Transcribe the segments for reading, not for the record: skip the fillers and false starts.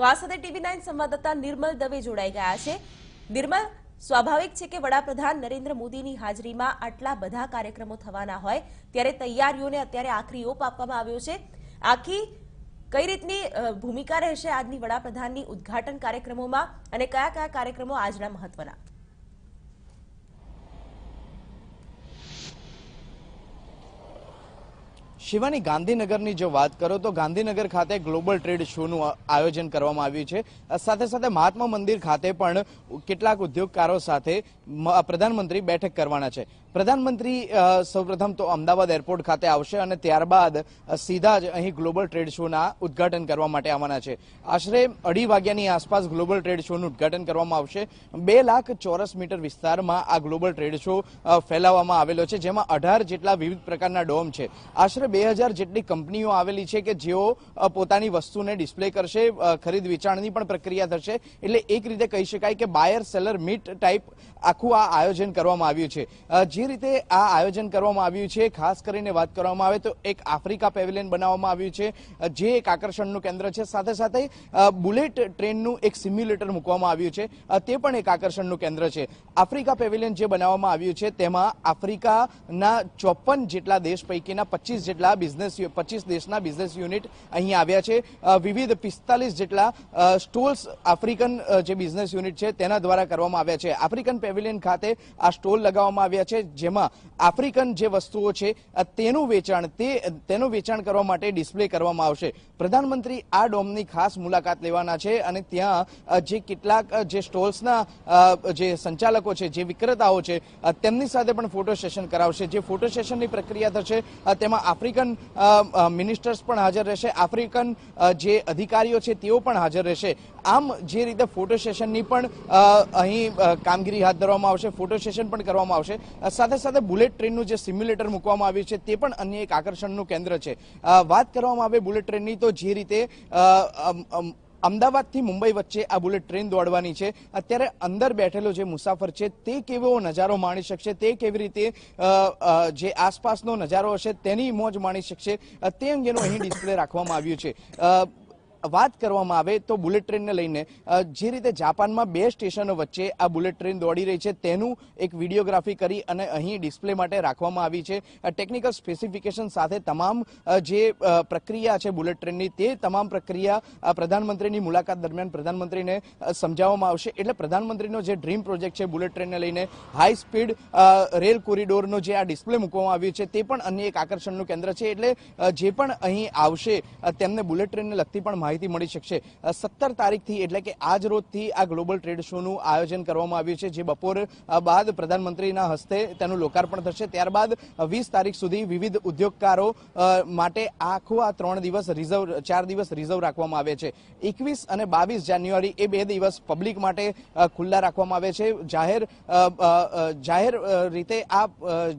તો આ સાથે TV9 સંવાદદાતા નિર્મલ દવે જોડાઈ ગયા છે। નિર્મલ, સ્વાભાવિક છે કે વડાપ્રધાન નરેન્દ્ર મોદીની હાજરીમાં આટલા બધા કાર્યક્રમો થવાના હોય ત્યારે તૈયારીઓને અત્યારે આખરી ઓપ આપવામાં આવ્યો છે। આખી કઈ રીતની ભૂમિકા રહેશે આજની વડાપ્રધાનની ઉદ્ઘાટન કાર્યક્રમોમાં અને કયા કયા કાર્યક્રમો આજના મહત્વના? શિવાની, ગાંધીનગરની જો વાત કરો તો ગાંધીનગર ખાતે ગ્લોબલ ટ્રેડ શોનું આયોજન કરવામાં આવ્યું છે। સાથે સાથે મહાત્મા મંદિર ખાતે પણ કેટલાક ઉદ્યોગકારો સાથે પ્રધાનમંત્રી બેઠક કરવાના છે। પ્રધાનમંત્રી સૌપ્રથમ તો અમદાવાદ એરપોર્ટ ખાતે આવશે અને ત્યારબાદ સીધા જ અહીં ગ્લોબલ ટ્રેડ શોના ઉદ્ઘાટન કરવા માટે આવવાના છે। આશરે 2:30 વાગ્યાની આસપાસ ગ્લોબલ ટ્રેડ શોનું ઉદ્ઘાટન કરવામાં આવશે। 2 લાખ ચોરસ મીટર વિસ્તારમાં આ ગ્લોબલ ટ્રેડ શો ફેલાવવામાં આવેલો છે, જેમાં 18 જેટલા વિવિધ પ્રકારના ડોમ છે। આશરે 2000 જેટલી કંપનીઓ આવેલી છે કે જેઓ પોતાની વસ્તુને ડિસ્પ્લે કરશે, ખરીદ વેચાણની પણ પ્રક્રિયા થશે। એટલે એક રીતે કહી શકાય કે બાયર સેલર મીટ ટાઈપ આખું આ આયોજન કરવામાં આવ્યું છે। જે રીતે આ આયોજન કરવામાં આવ્યું છે, ખાસ કરીને વાત કરવામાં આવે તો એક આફ્રિકા પેવેલિયન બનાવવામાં આવ્યું છે, જે એક આકર્ષણનું કેન્દ્ર છે। સાથે સાથે બુલેટ ટ્રેનનું એક સિમ્યુલેટર મૂકવામાં આવ્યું છે, તે પણ એક આકર્ષણનું કેન્દ્ર છે। આફ્રિકા પેવેલિયન જે બનાવવામાં આવ્યું છે તેમાં આફ્રિકાના 54 જેટલા દેશ પૈકીના 25 દેશના બિઝનેસ યુનિટ અહીં આવ્યા છે। વિવિધ 45 જેટલા સ્ટોલ્સ આફ્રિકન જે બિઝનેસ યુનિટ છે તેના દ્વારા કરવામાં આવ્યા છે। આફ્રિકન પેવેલિયન ખાતે આ સ્ટોલ લગાવવામાં આવ્યા છે, જેમાં આફ્રિકન જે વસ્તુઓ છે તેનું વેચાણ કરવા માટે ડિસ્પ્લે કરવામાં આવશે। પ્રધાનમંત્રી આ ડોમની ખાસ મુલાકાત લેવાના છે અને ત્યાં જે કેટલાક જે સ્ટોલ્સના જે સંચાલકો છે, જે વિક્રેતાઓ છે, તેમની સાથે પણ ફોટો સેશન કરાવશે। જે ફોટો સેશનની પ્રક્રિયા થશે તેમાં આફ્રિકન મિનિસ્ટર્સ પણ હાજર રહેશે, આફ્રિકન જે અધિકારીઓ છે તેઓ પણ હાજર રહેશે। આમ જે રીતે ફોટો સેશનની પણ અહીં કામગીરી હાથ ધરવામાં આવશે, ફોટો સેશન પણ કરવામાં આવશે। સાથે સાથે બુલેટ ટ્રેનનું જે સિમ્યુલેટર મૂકવામાં આવ્યું છે તે પણ અન્ય એક આકર્ષણનું કેન્દ્ર છે। વાત કરવામાં આવે બુલેટ ટ્રેનની તો જે રીતે અમદાવાદથી મુંબઈ વચ્ચે આ બુલેટ ટ્રેન દોડવાની છે, અત્યારે અંદર બેઠેલો જે મુસાફર છે તે કેવો નજારો માણી શકશે, તે કેવી રીતે જે આસપાસનો નજારો હશે તેની મોજ માણી શકશે, તે અંગેનું અહીં ડિસ્પ્લે રાખવામાં આવ્યું છે। વાત કરવામાં આવે તો બુલેટ ટ્રેનને લઈને જે રીતે જાપાનમાં 2 સ્ટેશનો વચ્ચે આ બુલેટ ટ્રેન દોડી રહી છે તેનું એક વિડીયોગ્રાફી કરી અને અહીં ડિસ્પ્લે માટે રાખવામાં આવી છે। ટેકનિકલ સ્પેસિફિકેશન સાથે તમામ જે પ્રક્રિયા છે બુલેટ ટ્રેનની, તે તમામ પ્રક્રિયા પ્રધાનમંત્રીની મુલાકાત દરમિયાન પ્રધાનમંત્રીને સમજાવવામાં આવશે। એટલે પ્રધાનમંત્રીનો જે ડ્રીમ પ્રોજેક્ટ છે બુલેટ ટ્રેનને લઈને, હાઈ સ્પીડ રેલ કોરિડોરનો જે આ ડિસ્પ્લે મૂકવામાં આવ્યું છે તે પણ અન્ય એક આકર્ષણનું કેન્દ્ર છે। એટલે જે પણ અહીં આવશે તેમને બુલેટ ટ્રેનને લગતી પણ માહિતી મળી શકશે। 17 તારીખથી એટલે કે આજ રોજથી આ ગ્લોબલ ટ્રેડ શોનું આયોજન કરવામાં આવ્યું છે, જે બપોર બાદ પ્રધાનમંત્રીના હસ્તે તેનું લોકાર્પણ થશે। ત્યારબાદ 20 તારીખ સુધી વિવિધ ઉદ્યોગકારો માટે આખું આ 4 દિવસ રિઝર્વ રાખવામાં આવે છે। 21 અને 22 જાન્યુઆરી એ 2 દિવસ પબ્લિક માટે ખુલ્લા રાખવામાં આવે છે। જાહેર રીતે આ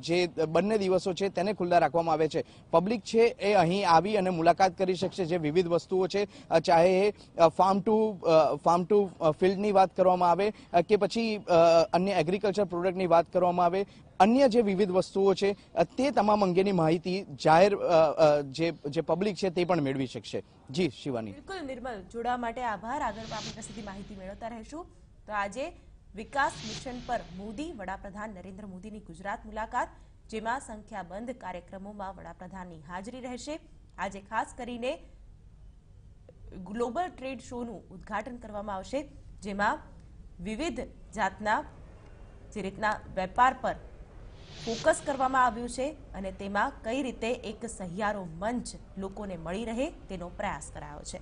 જે બંને દિવસો છે તેને ખુલ્લા રાખવામાં આવે છે। પબ્લિક છે એ અહીં આવી અને મુલાકાત કરી શકશે। જે વિવિધ વસ્તુઓ છે, ચાહે ફાર્મ ટુ ફિલ્ડની વાત કરવામાં આવે કે પછી અન્ય એગ્રીકલ્ચર પ્રોડક્ટની વાત કરવામાં આવે, અન્ય જે વિવિધ વસ્તુઓ છે તે તમામ અંગેની માહિતી જાહેર જે પબ્લિક છે તે પણ મેળવી શકશે। જી શિવાની। બિલકુલ નિર્મલ, જોડાવા માટે આભાર। આગળ આપણી પાસેથી માહિતી મેળવતા રહેશું। તો આજે વિકાસ મિશન પર મોદી, વડાપ્રધાન નરેન્દ્ર મોદીની ગુજરાત મુલાકાત, જેમાં સંખ્યાબંધ કાર્યક્રમોમાં વડાપ્રધાનની હાજરી રહેશે। આજે ખાસ કરીને ગ્લોબલ ટ્રેડ શોનું ઉદ્ઘાટન કરવામાં આવશે, જેમાં વિવિધ જાતના જે રીતના વેપાર પર ફોકસ કરવામાં આવ્યું છે અને તેમાં કઈ રીતે એક સહિયારો મંચ લોકોને મળી રહે તેનો પ્રયાસ કરાયો છે।